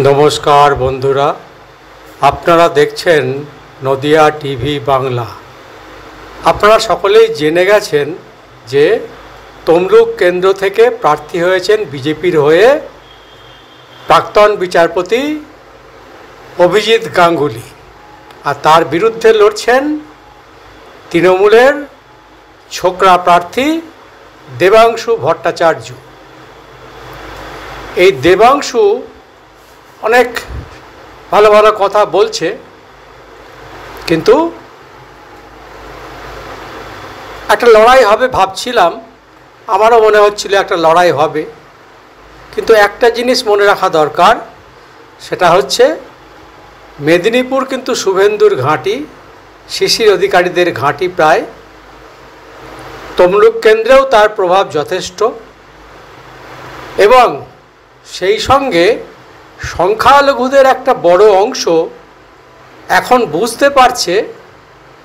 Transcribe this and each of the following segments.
নমস্কার বন্ধুরা, আপনারা দেখছেন নদিয়া টিভি বাংলা। আপনারা সকলেই জেনে গেছেন যে তমলুক কেন্দ্র থেকে প্রার্থী হয়েছেন বিজেপির হয়ে প্রাক্তন বিচারপতি অভিজিৎ গাঙ্গুলি, আর তার বিরুদ্ধে লড়ছেন তৃণমূলের ছোকরা প্রার্থী দেবাংশু ভট্টাচার্য। এই দেবাংশু অনেক ভালো ভালো কথা বলছে, কিন্তু একটা লড়াই হবে ভাবছিলাম, আমারও মনে হচ্ছিল একটা লড়াই হবে। কিন্তু একটা জিনিস মনে রাখা দরকার, সেটা হচ্ছে মেদিনীপুর কিন্তু শুভেন্দুর ঘাঁটি, শিশির অধিকারীদের ঘাঁটি প্রায়। তমলুক কেন্দ্রেও তার প্রভাব যথেষ্ট, এবং সেই সঙ্গে সংখ্যালঘুদের একটা বড় অংশ এখন বুঝতে পারছে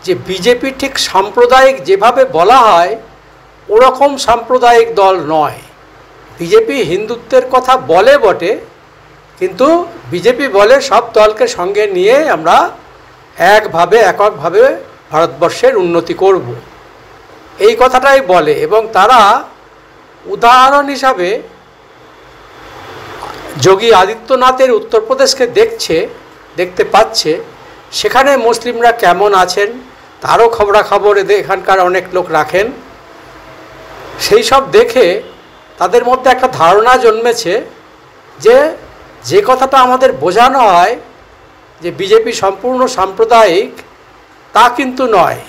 যে বিজেপি ঠিক সাম্প্রদায়িক যেভাবে বলা হয় ওরকম সাম্প্রদায়িক দল নয়। বিজেপি হিন্দুত্বের কথা বলে বটে, কিন্তু বিজেপি বলে সব দলকে সঙ্গে নিয়ে আমরা এককভাবে ভারতবর্ষের উন্নতি করব, এই কথাটাই বলে। এবং তারা উদাহরণ হিসাবে যোগী আদিত্যনাথের উত্তরপ্রদেশকে দেখতে পাচ্ছে, সেখানে মুসলিমরা কেমন আছেন তারও খবরাখবর এখানকার অনেক লোক রাখেন। সেই সব দেখে তাদের মধ্যে একটা ধারণা জন্মেছে যে কথাটা আমাদের বোঝানো হয় যে বিজেপি সম্পূর্ণ সাম্প্রদায়িক, তা কিন্তু নয়।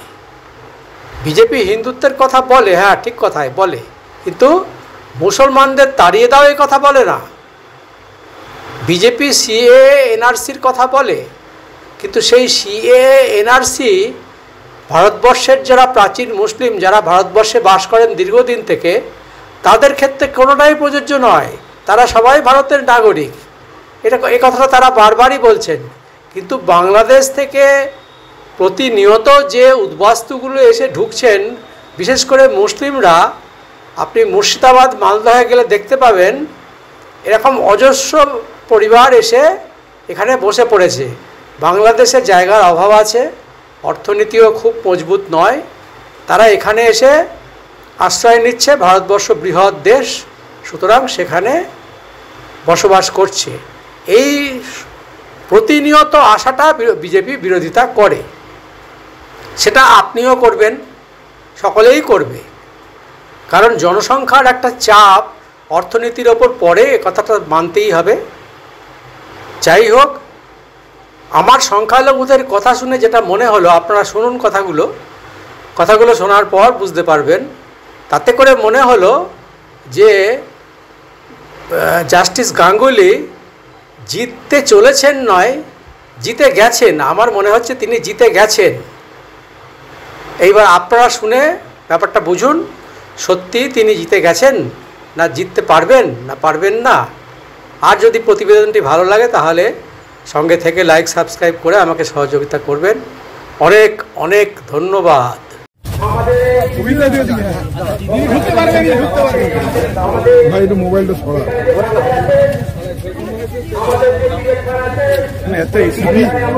বিজেপি হিন্দুত্বের কথা বলে, হ্যাঁ ঠিক কথাই বলে, কিন্তু মুসলমানদের তাড়িয়ে দাও এই কথা বলে না। বিজেপি সিএ এনআরসির কথা বলে, কিন্তু সেই সিএ এনআরসি ভারতবর্ষের যারা প্রাচীন মুসলিম, যারা ভারতবর্ষে বাস করেন দীর্ঘদিন থেকে, তাদের ক্ষেত্রে কোনোটাই প্রযোজ্য নয়। তারা সবাই ভারতের নাগরিক, এই কথাটা তারা বারবারই বলছেন। কিন্তু বাংলাদেশ থেকে প্রতিনিয়ত যে উদ্বাস্তুগুলো এসে ঢুকছেন, বিশেষ করে মুসলিমরা, আপনি মুর্শিদাবাদ মালদহে গেলে দেখতে পাবেন এরকম অজস্র পরিবার এসে এখানে বসে পড়েছে। বাংলাদেশে জায়গার অভাব আছে, অর্থনীতিও খুব মজবুত নয়, তারা এখানে এসে আশ্রয় নিচ্ছে। ভারতবর্ষ বৃহৎ দেশ, সুতরাং সেখানে বসবাস করছে। এই প্রতিনিয়ত আশাটা বিজেপি বিরোধিতা করে, সেটা আপনিও করবেন, সকলেই করবে, কারণ জনসংখ্যার একটা চাপ অর্থনীতির ওপর পড়ে, এ কথাটা মানতেই হবে। যাই হোক, আমার সংখ্যালঘুদের কথা শুনে যেটা মনে হলো, আপনারা শুনুন কথাগুলো শোনার পর বুঝতে পারবেন। তাতে করে মনে হলো যে জাস্টিস গাঙ্গুলি জিততে চলেছেন নয়, জিতে গেছেন। আমার মনে হচ্ছে তিনি জিতে গেছেন। এইবার আপনারা শুনে ব্যাপারটা বুঝুন, সত্যি তিনি জিতে গেছেন, না জিততে পারবেন না পারবেন না। আর যদি প্রতিবেদনটি ভালো লাগে তাহলে সঙ্গে থেকে লাইক সাবস্ক্রাইব করে আমাকে সহযোগিতা করবেন। অনেক অনেক ধন্যবাদ।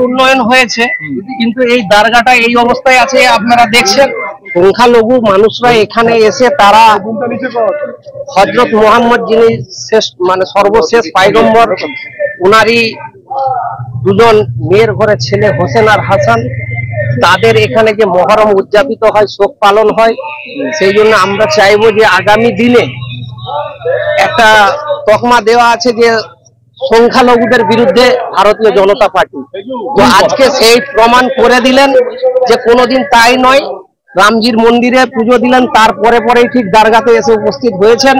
উন্নয়ন হয়েছে, কিন্তু এই দারগাটা এই অবস্থায় আছে আপনারা দেখছেন। সংখ্যালঘু মানুষরা এখানে এসে তারা হযরত মুহাম্মদ, যিনি শেষ সর্বশেষ পয়গম্বর, উনারই দুজন মেয়ের ঘরে ছেলে হোসেন আর হাসান, তাদের এখানে যে মহরম উদযাপিত হয়, শোক পালন হয়, সেই জন্য আমরা চাইবো যে আগামী দিনে একটা তকমা দেওয়া আছে যে সংখ্যালঘুদের বিরুদ্ধে ভারতীয় জনতা পার্টি। তো আজকে সেই প্রমাণ করে দিলেন যে কোনোদিন তাই নয়। রামজির মন্দিরে পুজো দিলেন, পরেই ঠিক দারগাতে এসে উপস্থিত হয়েছেন,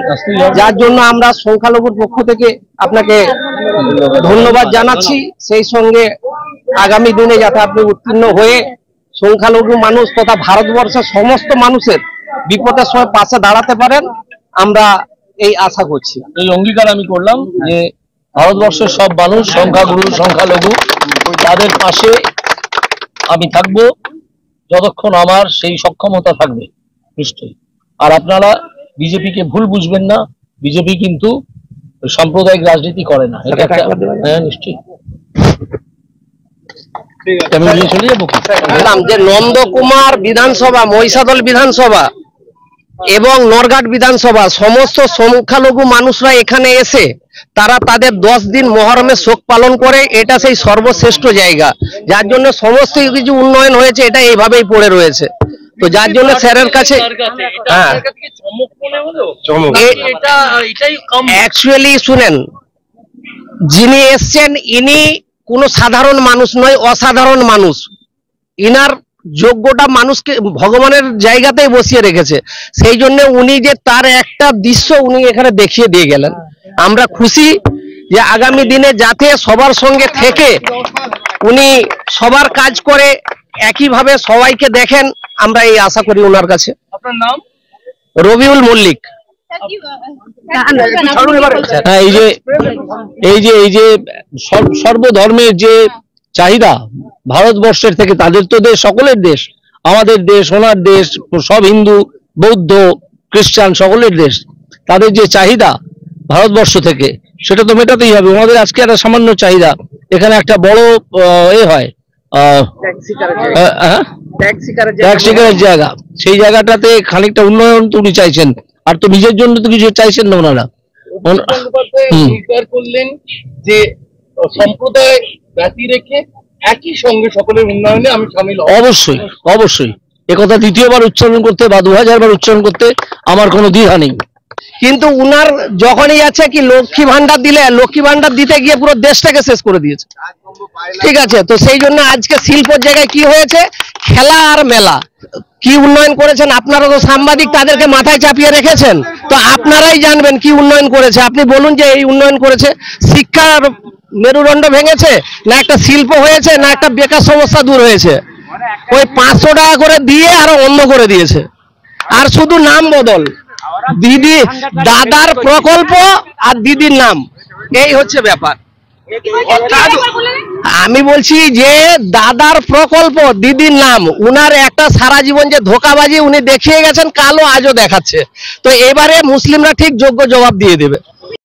যার জন্য আমরা সংখ্যালঘুর পক্ষ থেকে আপনাকে ধন্যবাদ জানাচ্ছি। সেই সঙ্গে আগামী দিনে যাতে আপনি উত্তীর্ণ হয়ে সংখ্যালঘু মানুষ তথা ভারতবর্ষের সমস্ত মানুষের বিপদের সময় পাশে দাঁড়াতে পারেন, আমরা এই আশা করছি। এই অঙ্গীকার আমি করলাম যে ভারতবর্ষের সব মানুষ, সংখ্যাগুরু সংখ্যালঘু, তাদের পাশে আমি থাকবো যতক্ষণ আমার সেই সক্ষমতা থাকবে, নিশ্চয়ই। আর আপনারা বিজেপিকে ভুল বুঝবেন না, বিজেপি কিন্তু সাম্প্রদায়িক রাজনীতি করে না। এটা একটা, হ্যাঁ নিশ্চয়ই। আমি নিয়ে চলে যাবো বললাম যে নন্দকুমার বিধানসভা, মহিষাদল বিধানসভা এবং নরঘাট বিধানসভা সমস্ত সংখ্যালঘু মানুষরা এখানে এসে তারা তাদের 10 দিন মহরমের শোক পালন করে। এটা সেই সর্বশ্রেষ্ঠ জায়গা, যার জন্য সমস্ত কিছু উন্নয়ন হয়েছে, এটা এইভাবেই পড়ে রয়েছে। তো যার জন্য স্যারের কাছে অ্যাকচুয়ালি শুনেন, যিনি এসছেন ইনি কোনো সাধারণ মানুষ নয়, অসাধারণ মানুষ। ইনার যোগ্যটা মানুষকে ভগবানের জায়গাতেই বসিয়ে রেখেছে, সেই জন্য উনি যে তার একটা দৃশ্য উনি এখানে দেখিয়ে দিয়ে গেলেন। আমরা খুশি যে আগামী দিনে যাতে সবার সঙ্গে থেকে উনি সবার কাজ করে একইভাবে সবাইকে দেখেন, আমরা এই আশা করি ওনার কাছে। আপনার নাম? রবিউল মল্লিক। এই যে সর্বধর্মের যে চাহিদা ভারতবর্ষের থেকে, তাদের তো দেশ, সকলের দেশ, আমাদের দেশ, ওনার দেশ, সব হিন্দু, বৌদ্ধ, খ্রিস্টান সকলের দেশ, তাদের যে চাহিদা ভারতবর্ষ থেকে সেটা তো মেটাতেই হবে। ওনাদের আজকে একটা সামান্য চাহিদা, এখানে একটা বড় হয় ট্যাক্স শিকারের জায়গা, সেই জায়গাটাতে খানিকটা উন্নয়ন তো উনি চাইছেন, আর তো নিজের জন্য তো কিছু চাইছেন না ওনারা। করলেন যে সম্প্রদায় ব্যতি রেখে একই সঙ্গে সকলের উন্নয়নে আমি শামিল। অবশ্যই অবশ্যই, একথা দ্বিতীয়বার উচ্চারণ করতে বা 2000 বার উচ্চারণ করতে আমার কোনো দ্বিধা নেই। কিন্তু উনার যখনই আছে কি লক্ষ্মী ভান্ডার দিলে, লক্ষ্মী ভান্ডার দিতে গিয়ে পুরো দেশটাকে শেষ করে দিয়েছে, ঠিক আছে। তো সেই জন্য আজকে শিল্পের জায়গায় কি হয়েছে, খেলা আর মেলা। কি উন্নয়ন করেছেন আপনারা তো সাংবাদিক, তাদেরকে মাথায় চাপিয়ে রেখেছেন, তো আপনারাই জানবেন কি উন্নয়ন করেছে। আপনি বলুন যে এই উন্নয়ন করেছে, শিক্ষার মেরুদণ্ড ভেঙেছে, না একটা শিল্প হয়েছে, না একটা বেকার সমস্যা দূর হয়েছে। ওই 500 টাকা করে দিয়ে আরো অন্য করে দিয়েছে, আর শুধু নাম বদল, দিদি দাদার প্রকল্প আর দিদির নাম, এই হচ্ছে ব্যাপার। আমি বলছি যে দাদার প্রকল্প, দিদির নাম, উনার একটা সারা জীবন যে ধোঁকাবাজি উনি দেখিয়ে গেছেন, কালও আজও দেখাচ্ছে। তো এবারে মুসলিমরা ঠিক যোগ্য জবাব দিয়ে দেবে।